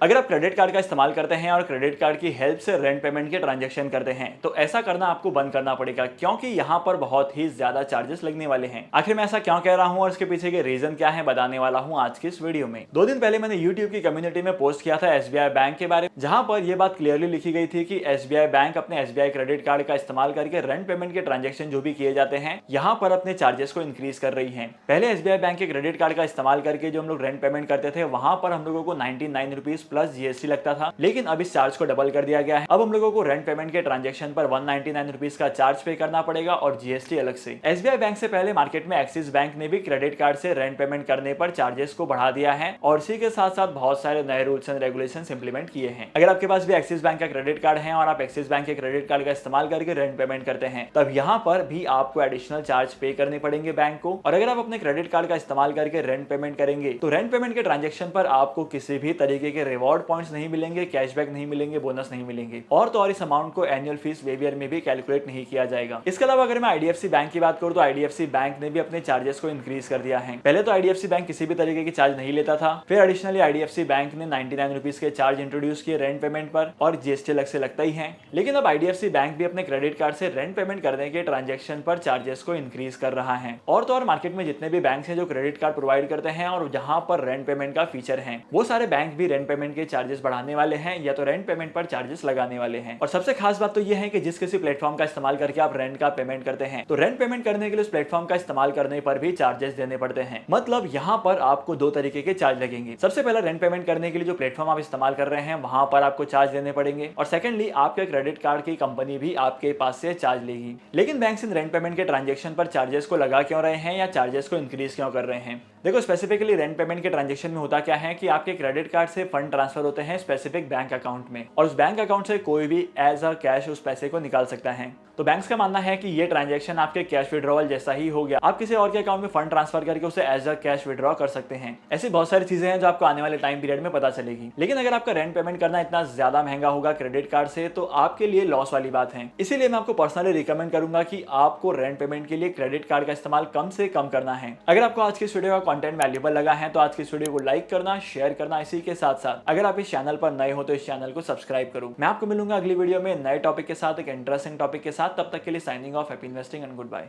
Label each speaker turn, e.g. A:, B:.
A: अगर आप credit card का इस्तेमाल करते हैं और क्रेडिट कार्ड की हेल्प से रेंट पेमेंट के ट्रांजैक्शन करते हैं तो ऐसा करना आपको बंद करना पड़ेगा, क्योंकि यहाँ पर बहुत ही ज्यादा चार्जेस लगने वाले हैं। आखिर मैं ऐसा क्यों कह रहा हूँ और इसके पीछे के रीजन क्या है बताने वाला हूँ आज की इस वीडियो में। 2 दिन पहले मैंने यूट्यूब की कम्युनिटी में पोस्ट किया था एसबीआई बैंक के बारे में, जहां पर यह बात क्लियरली लिखी गई थी कि एसबीआई बैंक अपने एसबीआई क्रेडिट कार्ड का इस्तेमाल करके रेंट पेमेंट के ट्रांजेक्शन जो भी किए जाते हैं यहाँ पर अपने चार्जेस को इंक्रीज कर रही है। पहले एसबीआई बैंक के क्रेडिट कार्ड का इस्तेमाल करके जो हम लोग रेंट पेमेंट करते थे वहां पर हम लोगों को 99 रुपीज प्लस जीएसटी लगता था, लेकिन अब इस चार्ज को डबल कर दिया गया है। अब हम लोगों को रेंट पेमेंट के ट्रांजेक्शन पर 199 रुपीज का चार्ज पे करना पड़ेगा और जीएसटी अलग से। एसबीआई बैंक से पहले मार्केट में एक्सिस बैंक ने भी क्रेडिट कार्ड से रेंट पेमेंट करने पर चार्जेस को बढ़ा दिया है और इसी के साथ साथ बहुत सारे नए रूल्स एंड रेगुलेशंस इंप्लीमेंट किए हैं। अगर आपके पास भी एक्सिस बैंक का क्रेडिट कार्ड है और आप एक्सिस बैंक के क्रेडिट कार्ड का इस्तेमाल करके रेंट पेमेंट करते हैं तब यहाँ पर भी आपको एडिशनल चार्ज पे करने पड़ेंगे बैंक को। और अगर आप अपने क्रेडिट कार्ड का इस्तेमाल करके रेंट पेमेंट करेंगे तो रेंट पेमेंट के ट्रांजेक्शन पर आपको किसी भी तरीके के रिवॉर्ड पॉइंट्स नहीं मिलेंगे, कैशबैक नहीं मिलेंगे, बोनस नहीं मिलेंगे और तो और इस अमाउंट को एनुअल फीस वेवियर में भी कैलकुलेट नहीं किया जाएगा। इसके अलावा अगर मैं आईडीएफसी बैंक की बात करूं तो आईडीएफसी बैंक ने भी अपने चार्जेस को इंक्रीज कर दिया है। पहले तो आईडीएफसी बैंक किसी भी तरीके की चार्ज नहीं लेता था, फिर एडिशनली आईडीएफसी बैंक ने 99 रुपीज के चार्ज इंट्रोड्यूस किए रेंट पेमेंट पर और जीएसटी अलग से लगता ही है। लेकिन अब आईडीएफसी बैंक भी अपने क्रेडिट कार्ड से रेंट पेमेंट करने के ट्रांजेक्शन पर चार्जेस को इंक्रीज कर रहा है। और तो और मार्केट में जितने भी बैंक हैं जो क्रेडिट कार्ड प्रोवाइड करते हैं और जहां पर रेंट पेमेंट का फीचर है वो सारे बैंक भी रेंट पेमेंट के चार्जेस बढ़ाने वाले हैं या तो रेंट पेमेंट पर चार्जेस लगाने वाले हैं। और सबसे खास बात तो यह है कि जिस किसी प्लेटफॉर्म का इस्तेमाल करके आप रेंट का पेमेंट करते हैं तो रेंट पेमेंट करने के लिए उस प्लेटफॉर्म का इस्तेमाल करने पर भी चार्जेस देने पड़ते हैं। मतलब यहाँ पर आपको 2 तरीके के चार्ज लगेंगे। सबसे पहला रेंट पेमेंट करने के लिए जो प्लेटफॉर्म आप इस्तेमाल कर रहे हैं वहां पर आपको चार्ज देने पड़ेंगे और सेकंडली आपके क्रेडिट कार्ड की कंपनी भी आपके पास से चार्ज लेगी। लेकिन बैंक इन रेंट पेमेंट के ट्रांजेक्शन पर चार्जेस को लगा क्यों रहे हैं या चार्जेस को इंक्रीज क्यों कर रहे हैं? देखो, स्पेसिफिकली रेंट पेमेंट के ट्रांजेक्शन में होता क्या है कि आपके क्रेडिट कार्ड से फंड ट्रांसफर होते हैं स्पेसिफिक बैंक अकाउंट में और उस बैंक अकाउंट से कोई भी एज अ कैश उस पैसे को निकाल सकता है। तो बैंक्स का मानना है कि ये ट्रांजैक्शन आपके कैश विड्रॉवल जैसा ही हो गया। आप किसी और के अकाउंट में फंड ट्रांसफर करके उसे एज अ कैश विड्रॉ कर सकते हैं। ऐसी बहुत सारी चीजें हैं जो आपको आने वाले टाइम पीरियड में पता चलेगी। लेकिन अगर आपका रेंट पेमेंट करना इतना ज्यादा महंगा होगा क्रेडिट कार्ड से तो आपके लिए लॉस वाली बात है। इसीलिए मैं आपको पर्सनली रिकमेंड करूंगा कि आपको रेंट पेमेंट के लिए क्रेडिट कार्ड का इस्तेमाल कम से कम करना है। अगर आपको आज की इस वीडियो का कंटेंट वैल्यूएबल लगा है तो आज की इस वीडियो को लाइक करना, शेयर करना, इसी के साथ साथ अगर आप इस चैनल पर नए हो तो इस चैनल को सब्सक्राइब करो। मैं आपको मिलूंगा अगली वीडियो में नए टॉपिक के साथ, एक इंटरेस्टिंग टॉपिक के साथ। तब तक के लिए signing off, happy investing and good bye.